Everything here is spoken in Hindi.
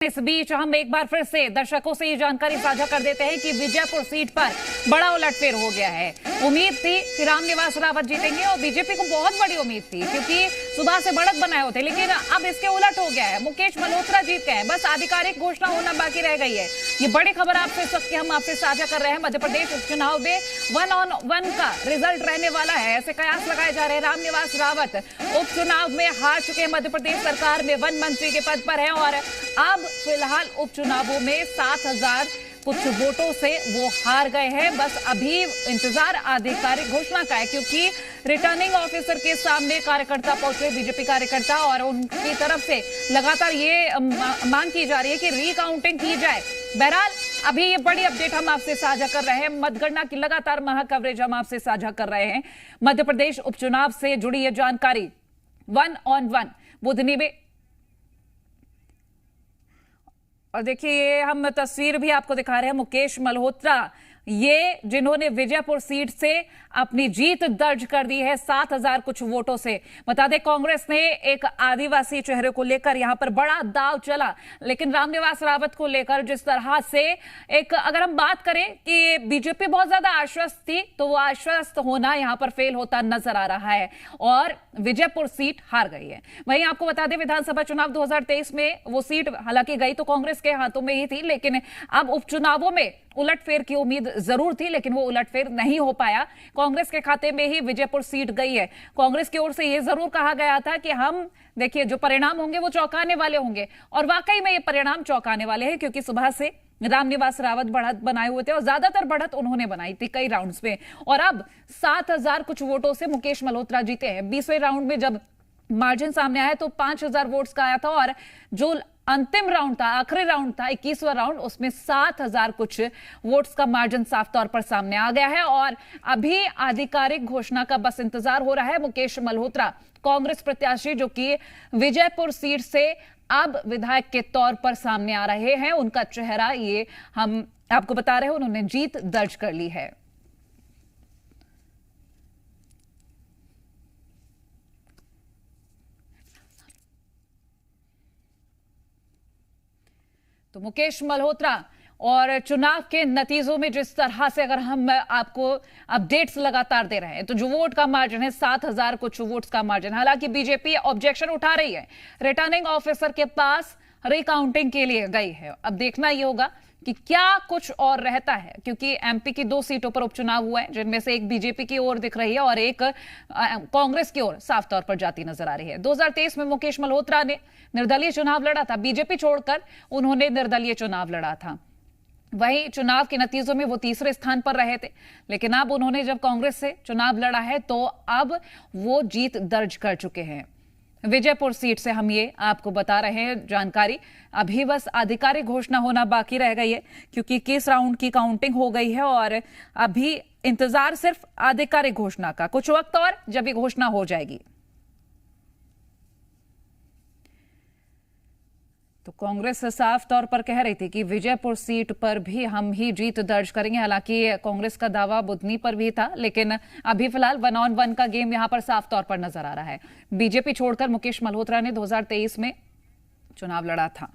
इस बीच हम एक बार फिर से दर्शकों से ये जानकारी साझा कर देते हैं कि विजयपुर सीट पर बड़ा उलटफेर हो गया है। उम्मीद थी कि रामनिवास रावत जीतेंगे और बीजेपी को बहुत बड़ी उम्मीद थी क्योंकि सुबह से बढ़त बनाए होते, लेकिन अब इसके उलट हो गया है। मुकेश मल्होत्रा जीत गए हैं, बस आधिकारिक घोषणा होना बाकी रह गई है। ये बड़ी खबर आपसे इस वक्त हम आपसे साझा कर रहे हैं। मध्य प्रदेश उपचुनाव में 1-on-1 का रिजल्ट रहने वाला है, ऐसे कयास लगाए जा रहे हैं। रामनिवास रावत उपचुनाव में हार चुके हैं, मध्य प्रदेश सरकार में वन मंत्री के पद पर हैं और अब फिलहाल उपचुनावों में 7,000 कुछ वोटों से वो हार गए हैं। बस अभी इंतजार आधिकारिक घोषणा का है क्योंकि रिटर्निंग ऑफिसर के सामने कार्यकर्ता पहुंचे, बीजेपी कार्यकर्ता, और उनकी तरफ से लगातार ये मांग की जा रही है कि रिकाउंटिंग की जाए। बहरहाल अभी ये बड़ी अपडेट हम आपसे साझा कर रहे हैं। मतगणना की लगातार महा कवरेज हम आपसे साझा कर रहे हैं। मध्य प्रदेश उपचुनाव से जुड़ी ये जानकारी 1-on-1 बुधनी में। और देखिए ये हम तस्वीर भी आपको दिखा रहे हैं। मुकेश मल्होत्रा ये जिन्होंने विजयपुर सीट से अपनी जीत दर्ज कर दी है 7,000 कुछ वोटों से। बता दें कांग्रेस ने एक आदिवासी चेहरे को लेकर यहां पर बड़ा दाव चला, लेकिन रामनिवास रावत को लेकर जिस तरह से एक अगर हम बात करें कि बीजेपी बहुत ज्यादा आश्वस्त थी, तो वो आश्वस्त होना यहां पर फेल होता नजर आ रहा है और विजयपुर सीट हार गई है। वहीं आपको बता दें विधानसभा चुनाव 2023 में वो सीट हालांकि गई तो कांग्रेस के हाथों में ही थी, लेकिन अब उपचुनावों में उलटफेर की उम्मीद जरूर थी, लेकिन वो उलटफेर नहीं हो पाया। कांग्रेस के खाते में ही विजयपुर सीट गई है। कांग्रेस की ओर से यह जरूर कहा गया था कि हम देखिए जो परिणाम होंगे वो चौंकाने वाले होंगे, और वाकई में ये परिणाम चौंकाने वाले हैं क्योंकि सुबह से रामनिवास रावत बढ़त बनाए हुए थे और ज्यादातर बढ़त उन्होंने बनाई थी कई राउंड्स में, और अब 7,000 कुछ वोटों से मुकेश मल्होत्रा जीते हैं। 20वें राउंड में जब मार्जिन सामने आया तो 5,000 वोट्स का आया था, और जो अंतिम राउंड था, आखिरी राउंड था 21वां राउंड, उसमें 7,000 कुछ वोट्स का मार्जिन साफ तौर पर सामने आ गया है। और अभी आधिकारिक घोषणा का बस इंतजार हो रहा है। मुकेश मल्होत्रा कांग्रेस प्रत्याशी जो कि विजयपुर सीट से अब विधायक के तौर पर सामने आ रहे हैं, उनका चेहरा ये हम आपको बता रहे हैं, उन्होंने जीत दर्ज कर ली है। तो मुकेश मल्होत्रा और चुनाव के नतीजों में जिस तरह से अगर हम आपको अपडेट्स लगातार दे रहे हैं, तो जो वोट का मार्जिन है 7,000 कुछ वोट्स का मार्जिन। हालांकि बीजेपी ऑब्जेक्शन उठा रही है, रिटर्निंग ऑफिसर के पास रिकाउंटिंग के लिए गई है। अब देखना यह होगा कि क्या कुछ और रहता है, क्योंकि एमपी की 2 सीटों पर उपचुनाव हुआ है, जिनमें से एक बीजेपी की ओर दिख रही है और एक कांग्रेस की ओर साफ तौर पर जाती नजर आ रही है। 2023 में मुकेश मल्होत्रा ने निर्दलीय चुनाव लड़ा था, बीजेपी छोड़कर उन्होंने निर्दलीय चुनाव लड़ा था। वहीं चुनाव के नतीजों में वो तीसरे स्थान पर रहे थे, लेकिन अब उन्होंने जब कांग्रेस से चुनाव लड़ा है तो अब वो जीत दर्ज कर चुके हैं। विजयपुर सीट से हम ये आपको बता रहे हैं जानकारी। अभी बस आधिकारिक घोषणा होना बाकी रह गई है क्योंकि 21 राउंड की काउंटिंग हो गई है और अभी इंतजार सिर्फ आधिकारिक घोषणा का। कुछ वक्त और जब ये घोषणा हो जाएगी तो कांग्रेस साफ तौर पर कह रही थी कि विजयपुर सीट पर भी हम ही जीत दर्ज करेंगे। हालांकि कांग्रेस का दावा बुधनी पर भी था, लेकिन अभी फिलहाल 1-on-1 का गेम यहां पर साफ तौर पर नजर आ रहा है। बीजेपी छोड़कर मुकेश मल्होत्रा ने 2023 में चुनाव लड़ा था।